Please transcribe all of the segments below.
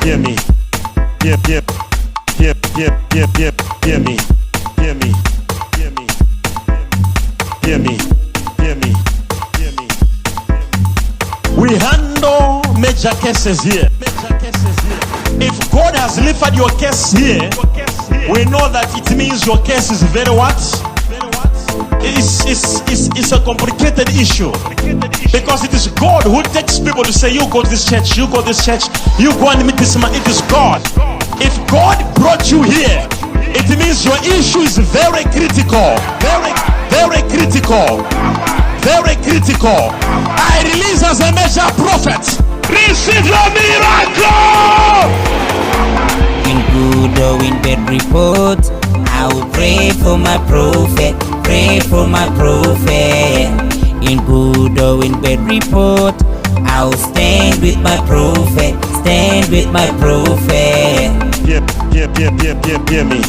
hear me, hear me, hear me, hear me, hear me, hear me, hear me, hear me. We handle major cases here. If God has lifted your case here, we know that it means your case is very what? It's a complicated issue, because it is God who takes people to say, you go to this church, you go to this church, you go and meet this man. It is God. If God brought you here, it means your issue is very critical, very critical, very critical. I release as a major prophet, receive your miracle. In good or in bad report, I will pray for my prophet, pray for my prophet. In good or in bad report, I will stand with my prophet, stand with my prophet. Hear me,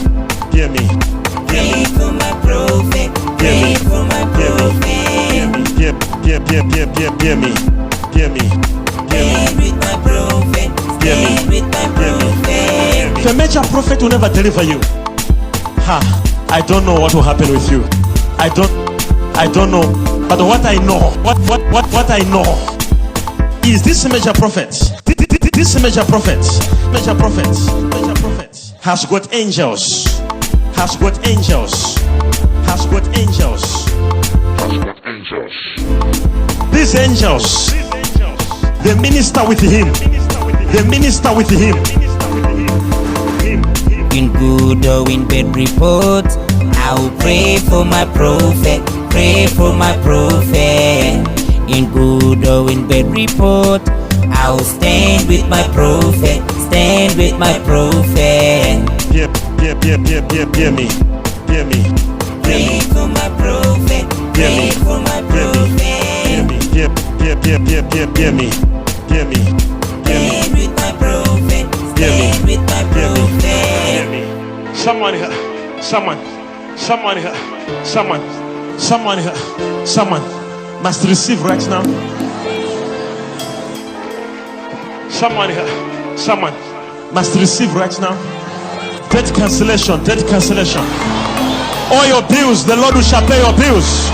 hear me. Pray for my prophet, pray for my prophet. Hear me, hear me. Stand with my prophet, stand with my prophet. The major prophet will never deliver you. I don't know what will happen with you. I don't know. But what I know, what I know is this major prophet. This major prophet has got angels. Has got angels. Has got angels. These angels, they minister with him. They minister with him. In good or in bad report, I will pray for my prophet, pray for my prophet. In good or in bad report, I will stand with my prophet, stand with my prophet. Hear me, hear me. Pray for my prophet, pray for my prophet. Hear me, hear me. Stand with my prophet, stand with my prophet. Someone must receive right now. Someone must receive right now. Debt cancellation. All your bills, the Lord shall pay your bills.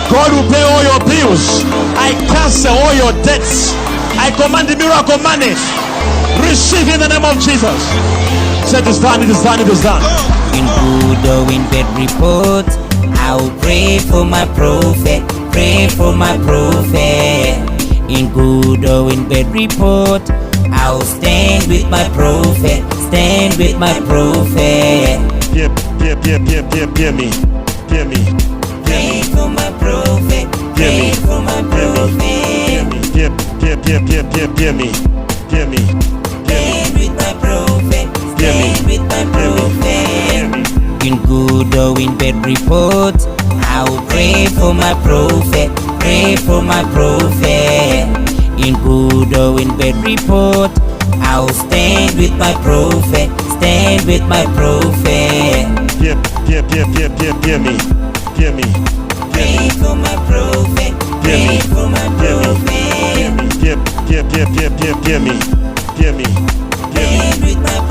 God will pay all your bills. I cancel all your debts. I command the miracle money. Receive in the name of Jesus. Say it is done, it is done, it is done. In good or in bad report, I will pray for my prophet, pray for my prophet. In good or in bad report, I will stand with my prophet, stand with my prophet. Hear me. Pray for my prophet, pray for my prophet. Hear me. Stand with my prophet, stand with my prophet. In good or in bad report, I will pray for my prophet, pray for my prophet. In good or in bad report, I will stand with my prophet, stand with my prophet. Hear me. Pray for my prophet, pray for my prophet. Hear me. Stand with my prophet.